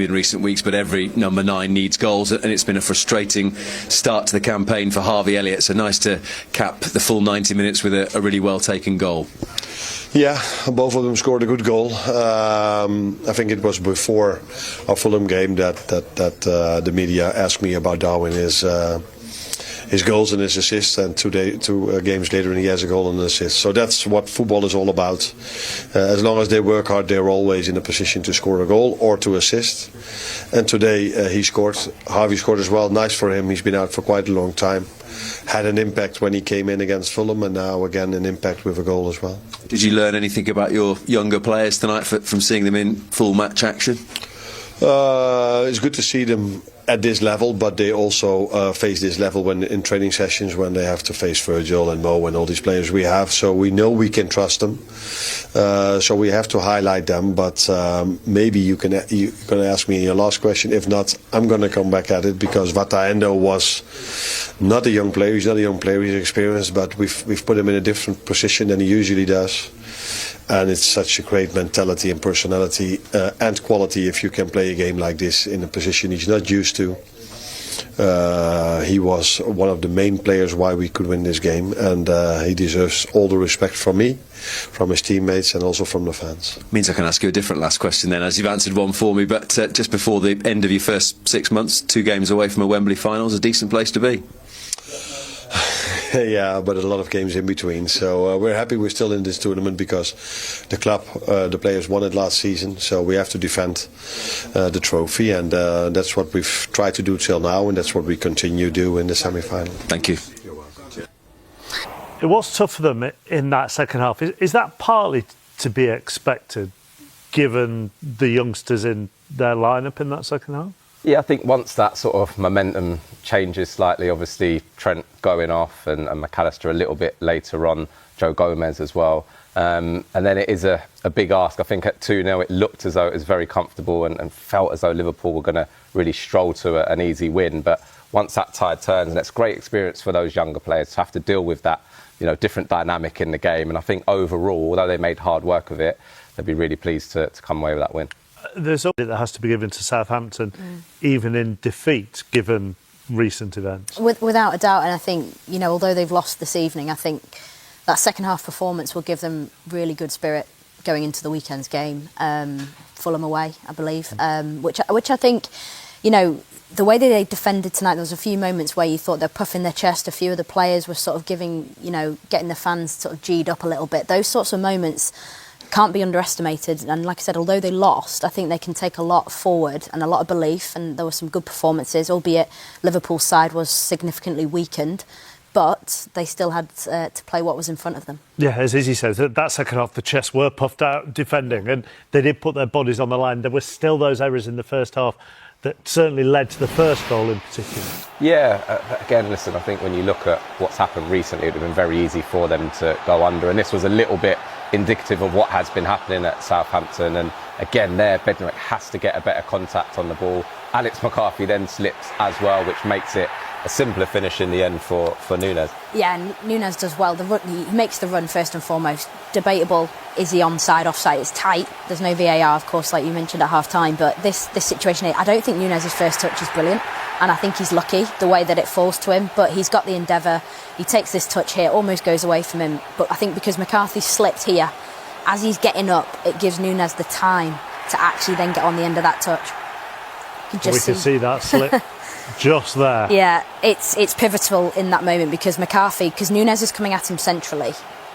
in recent weeks, but every number 9 needs goals, and it's been a frustrating start to the campaign for Harvey Elliott. So nice to cap the full 90 minutes with a really well taken goal. Yeah, both of them scored a good goal. I think it was before our Fulham game that the media asked me about Darwin, his goals and his assists, and two games later he has a goal and an assist. So that's what football is all about. As long as they work hard, they're always in a position to score a goal or to assist. And today he scored. Harvey scored as well. Nice for him. He's been out for quite a long time. Had an impact when he came in against Fulham, and now again an impact with a goal as well. Did you learn anything about your younger players tonight from seeing them in full match action? It's good to see them at this level, but they also face this level when in training sessions, when they have to face Virgil and Mo and all these players we have. So we know we can trust them. So we have to highlight them. But maybe you're going to ask me in your last question. If not, I'm going to come back at it, because Wataendo was not a young player. He's not a young player. He's experienced, but we've put him in a different position than he usually does. And it's such a great mentality and personality and quality if you can play a game like this in a position he's not used to. He was one of the main players why we could win this game, and he deserves all the respect from me, from his teammates, and also from the fans. Means I can ask you a different last question then, as you've answered one for me, but just before the end of your first 6 months, 2 games away from a Wembley final is a decent place to be. Yeah, but a lot of games in between. So we're happy we're still in this tournament, because the club, the players won it last season. So we have to defend the trophy, and that's what we've tried to do till now, and that's what we continue to do in the semi-final. Thank you. It was tough for them in that second half. Is that partly to be expected, given the youngsters in their lineup in that second half? Yeah, I think once that sort of momentum changes slightly, obviously Trent going off and McAllister a little bit later on, Joe Gomez as well. And then it is a big ask. I think at 2-0 it looked as though it was very comfortable and felt as though Liverpool were going to really stroll to an easy win. But once that tide turns, and it's great experience for those younger players to have to deal with that, different dynamic in the game. And I think overall, although they made hard work of it, they'll be really pleased to come away with that win. There's something that has to be given to Southampton, even in defeat, given recent events. Without a doubt, and I think, although they've lost this evening, I think that second half performance will give them really good spirit going into the weekend's game, Fulham away, I believe, which I think, the way that they defended tonight, there was a few moments where you thought they're puffing their chest. A few of the players were sort of getting the fans sort of G'd up a little bit. Those sorts of moments can't be underestimated, and like I said, although they lost, I think they can take a lot forward and a lot of belief, and there were some good performances, albeit Liverpool's side was significantly weakened, but they still had to play what was in front of them. Yeah, as Izzy says, that second half the chests were puffed out defending, and they did put their bodies on the line. There were still those errors in the first half that certainly led to the first goal in particular. Yeah, again, listen, I think when you look at what's happened recently, it would have been very easy for them to go under, and this was a little bit indicative of what has been happening at Southampton. And again, there, Bednarek has to get a better contact on the ball. Alex McCarthy then slips as well, which makes it a simpler finish in the end for Nunez. Yeah, and Nunez does well. He makes the run first and foremost. Debatable, is he onside, offside? It's tight. There's no VAR, of course, like you mentioned at half-time. But this situation, I don't think Nunez's first touch is brilliant. And I think he's lucky the way that it falls to him. But he's got the endeavour. He takes this touch here, almost goes away from him. But I think because McCarthy slipped here, as he's getting up, it gives Nunez the time to actually then get on the end of that touch. We can see that slip just there. Yeah, it's pivotal in that moment, because Nunez is coming at him centrally,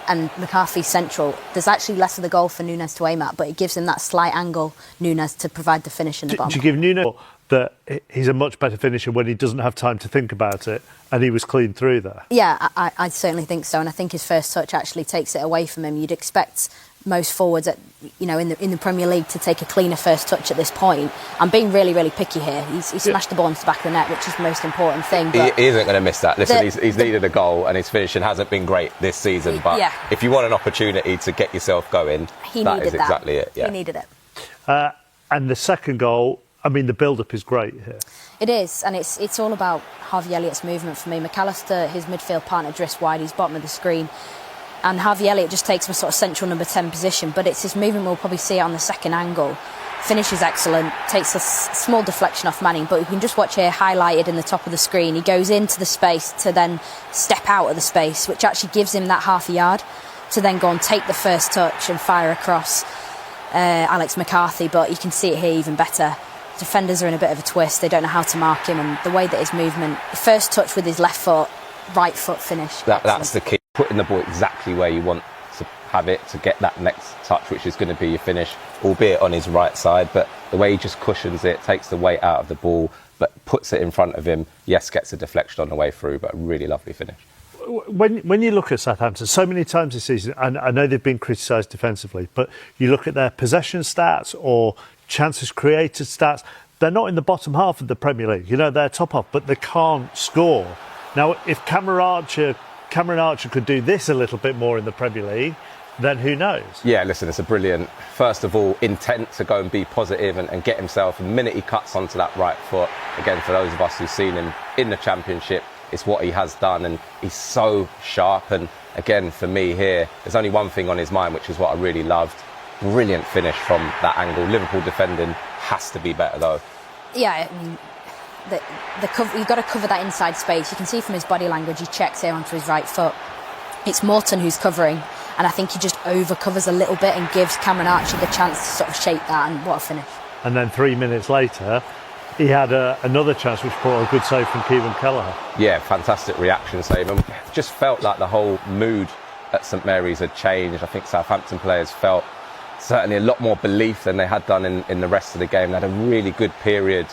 and McCarthy's central. There's actually less of the goal for Nunez to aim at, but it gives him that slight angle, Nunez, to provide the finish in the bottom. Do you give Nunez that he's a much better finisher when he doesn't have time to think about it, and he was clean through there? Yeah, I certainly think so, and I think his first touch actually takes it away from him. You'd expect most forwards in the Premier League to take a cleaner first touch at this point. I'm being really, really picky here. He smashed the ball into the back of the net, which is the most important thing. But he isn't going to miss that. Listen, he's needed a goal, and his finishing hasn't been great this season. But if you want an opportunity to get yourself going, that is exactly it. Yeah. He needed it. And the second goal, I mean, the build-up is great here. It is, and it's all about Harvey Elliott's movement for me. McAllister, his midfield partner, drifts wide. He's bottom of the screen. And Harvey Elliott just takes a sort of central number 10 position, but it's his movement. We'll probably see it on the second angle. Finish is excellent, takes a small deflection off Manning, but you can just watch here highlighted in the top of the screen. He goes into the space to then step out of the space, which actually gives him that half a yard to then go and take the first touch and fire across Alex McCarthy. But you can see it here even better. Defenders are in a bit of a twist, they don't know how to mark him, and the way that his movement, first touch with his left foot, right foot finish. That's the key, putting the ball exactly where you want to have it to get that next touch, which is going to be your finish, albeit on his right side. But the way he just cushions it, takes the weight out of the ball, but puts it in front of him, yes, gets a deflection on the way through, but a really lovely finish. When you look at Southampton, so many times this season, and I know they've been criticised defensively, but you look at their possession stats or chances created stats, they're not in the bottom half of the Premier League. You know, they're top half, but they can't score. Now, if Cameron Archer could do this a little bit more in the Premier League, then who knows? Yeah, listen, it's a brilliant, first of all, intent to go and be positive and get himself, the minute he cuts onto that right foot, again, for those of us who've seen him in the Championship, it's what he has done, and he's so sharp. And again, for me here, there's only one thing on his mind, which is what I really loved. Brilliant finish from that angle. Liverpool defending has to be better, though. Yeah, I mean, the cover, you've got to cover that inside space. You can see from his body language, he checks here onto his right foot. It's Morton who's covering, and I think he just over-covers a little bit and gives Cameron Archer the chance to sort of shape that, and what a finish. And then 3 minutes later, he had another chance which brought a good save from Kevin Kelleher. Yeah, fantastic reaction save. And just felt like the whole mood at St Mary's had changed. I think Southampton players felt certainly a lot more belief than they had done in the rest of the game. They had a really good period,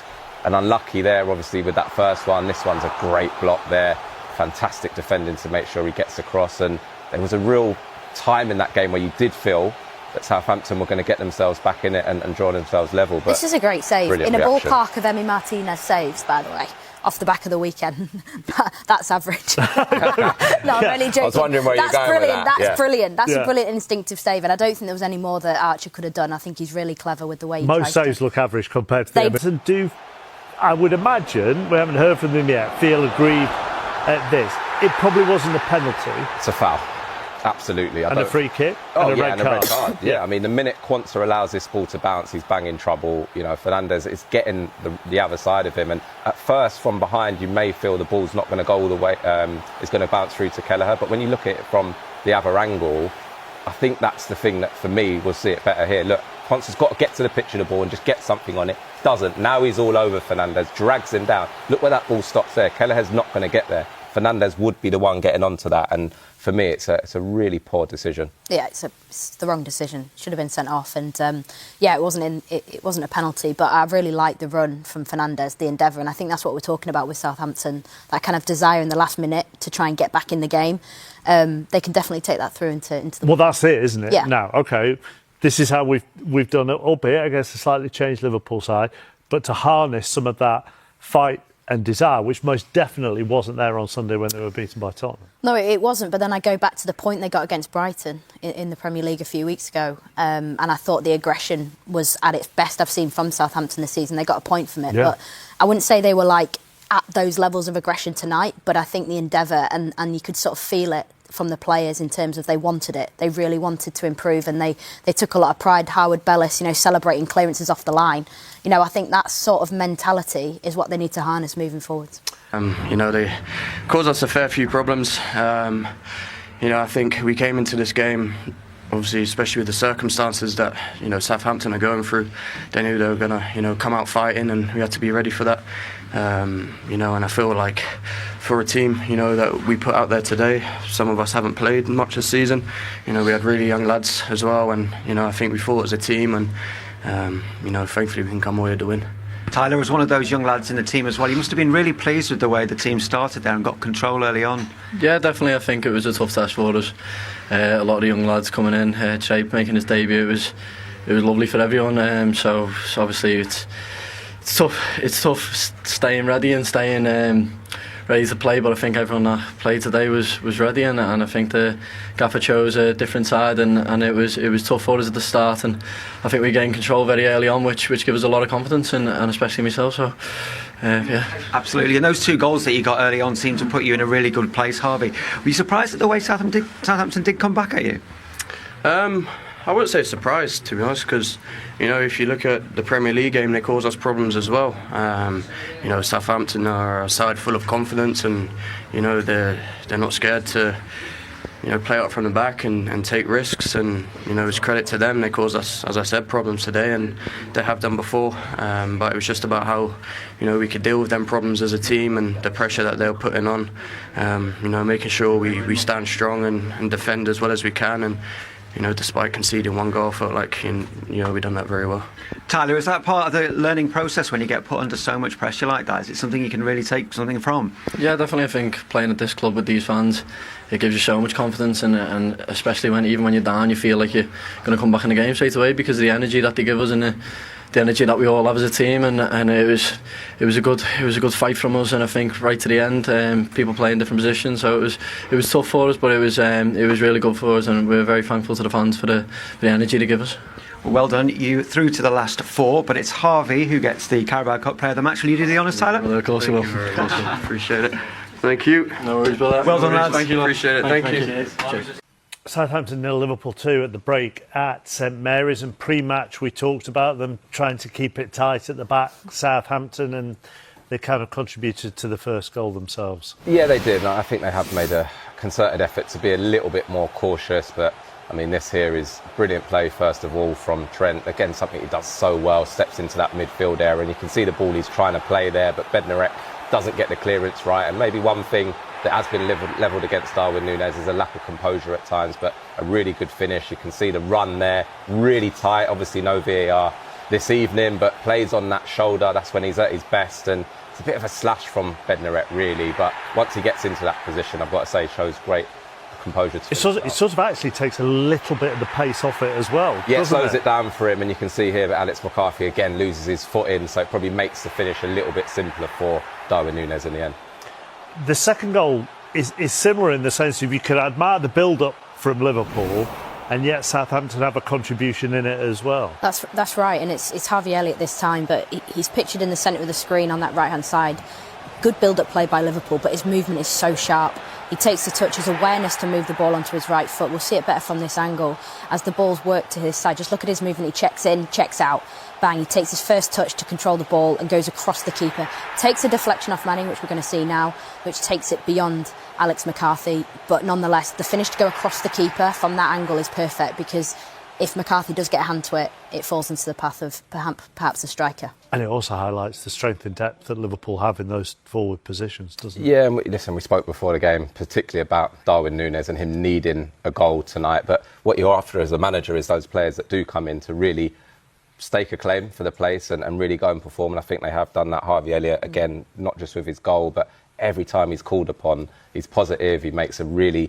and unlucky there obviously with that first one. This one's a great block there, fantastic defending to make sure he gets across, and there was a real time in that game where you did feel that Southampton were going to get themselves back in it and draw themselves level. But this is a great save in a reaction. Ballpark of Emi Martinez saves, by the way, off the back of the weekend. That's average. No, I'm really joking. I was wondering where you're going with that. That's brilliant. That's a brilliant instinctive save, and I don't think there was any more that Archer could have done. I think he's really clever with the way he most saves look average compared to the others. And do, I would imagine, we haven't heard from them yet, feel aggrieved at this. It probably wasn't a penalty. It's a foul. Absolutely. And a free kick and a red card. Yeah, I mean, the minute Quansah allows this ball to bounce, he's banging trouble. You know, Fernandez is getting the other side of him. And at first, from behind, you may feel the ball's not going to go all the way, it's going to bounce through to Kelleher. But when you look at it from the other angle, I think that's the thing that, for me, will see it better here. Look, Quansah's got to get to the pitch of the ball and just get something on it. Doesn't. Now he's all over Fernandez, drags him down. Look where that ball stops there. Kelleher's not going to get there. Fernandez would be the one getting onto that, and for me it's a really poor decision. Yeah, it's the wrong decision. Should have been sent off, and it wasn't a penalty, but I really liked the run from Fernandez, the endeavour, and I think that's what we're talking about with Southampton, that kind of desire in the last minute to try and get back in the game. They can definitely take that through into the... Well, that's it, isn't it? Yeah. Now, OK, this is how we've done it, albeit against a slightly changed Liverpool side, but to harness some of that fight and desire, which most definitely wasn't there on Sunday when they were beaten by Tottenham. No, it wasn't, but then I go back to the point they got against Brighton in the Premier League a few weeks ago, and I thought the aggression was at its best I've seen from Southampton this season. They got a point from it, but I wouldn't say they were like at those levels of aggression tonight, but I think the endeavour, and you could sort of feel it from the players in terms of they wanted it. They really wanted to improve, and they took a lot of pride. Howard Bellis, celebrating clearances off the line. I think that sort of mentality is what they need to harness moving forwards. They caused us a fair few problems. I think we came into this game, obviously, especially with the circumstances that Southampton are going through. They knew they were going to come out fighting, and we had to be ready for that. And I feel like for a team that we put out there today, some of us haven't played much this season. We had really young lads as well, and I think we fought as a team, and thankfully we can come away with the win. Tyler was one of those young lads in the team as well. You must have been really pleased with the way the team started there and got control early on. Yeah, definitely. I think it was a tough test for us. A lot of the young lads coming in, Shape making his debut. It was lovely for everyone. So obviously it's tough. It's tough staying ready and staying ready to play. But I think everyone that played today was ready, and I think the gaffer chose a different side, and it was tough for us at the start. And I think we gained control very early on, which gave us a lot of confidence, and especially myself. So yeah, absolutely. And those two goals that you got early on seemed to put you in a really good place, Harvey. Were you surprised at the way Southampton did come back at you? I wouldn't say surprised, to be honest, because if you look at the Premier League game, they cause us problems as well. Southampton are a side full of confidence, and they're not scared to play out from the back and take risks, and it's credit to them. They caused us, as I said, problems today, and they have done before. But it was just about how we could deal with them problems as a team and the pressure that they're putting on. Making sure we stand strong and defend as well as we can. And despite conceding one goal, I felt like we've done that very well. Tyler, is that part of the learning process when you get put under so much pressure like that? Is it something you can really take something from? Yeah, definitely. I think playing at this club with these fans, it gives you so much confidence, and especially when you're down, you feel like you're going to come back in the game straight away because of the energy that they give us and the energy that we all have as a team. And it was a good fight from us, and I think right to the end, people playing different positions, so it was tough for us, but it was really good for us, and we're very thankful to the fans for the energy they give us. Well done. You through to the last 4, but it's Harvey who gets the Carabao Cup Player of the Match. Will you do the honours, Tyler? Well, of course I will. Appreciate it. Thank you. No worries about that. Well done, lads. Thank you. Appreciate it. Thank you. Cheers. Southampton 0, Liverpool 2 at the break at St Mary's, and pre-match we talked about them trying to keep it tight at the back, Southampton, and they kind of contributed to the first goal themselves. Yeah, they did. I think they have made a concerted effort to be a little bit more cautious, but I mean, this here is brilliant play, first of all, from Trent. Again, something he does so well, steps into that midfield area, and you can see the ball he's trying to play there, but Bednarek doesn't get the clearance right. And maybe one thing that has been levelled against Darwin Nunez is a lack of composure at times, but a really good finish. You can see the run there, really tight. Obviously, no VAR this evening, but plays on that shoulder. That's when he's at his best, and it's a bit of a slash from Bednarek, really. But once he gets into that position, I've got to say, shows great composure to it sort of actually takes a little bit of the pace off it as well. Yeah, it slows it down for him, and you can see here that Alex McCarthy again loses his foot in, so it probably makes the finish a little bit simpler for Darwin Nunez in the end. The second goal is similar in the sense of you could admire the build-up from Liverpool, and yet Southampton have a contribution in it as well. That's right, and it's Harvey Elliott this time, but he's pictured in the centre of the screen on that right-hand side. Good build-up play by Liverpool, but his movement is so sharp. He takes the touch, his awareness to move the ball onto his right foot. We'll see it better from this angle as the ball's worked to his side. Just look at his movement. He checks in, checks out. Bang, he takes his first touch to control the ball and goes across the keeper. Takes a deflection off Manning, which we're going to see now, which takes it beyond Alex McCarthy. But nonetheless, the finish to go across the keeper from that angle is perfect, because if McCarthy does get a hand to it, it falls into the path of perhaps a striker. And it also highlights the strength and depth that Liverpool have in those forward positions, doesn't it? Yeah, and we spoke before the game, particularly about Darwin Nunez and him needing a goal tonight. But what you're after as a manager is those players that do come in to really stake a claim for the place and really go and perform. And I think they have done that. Harvey Elliott, again, not just with his goal, but every time he's called upon, he's positive. He makes a really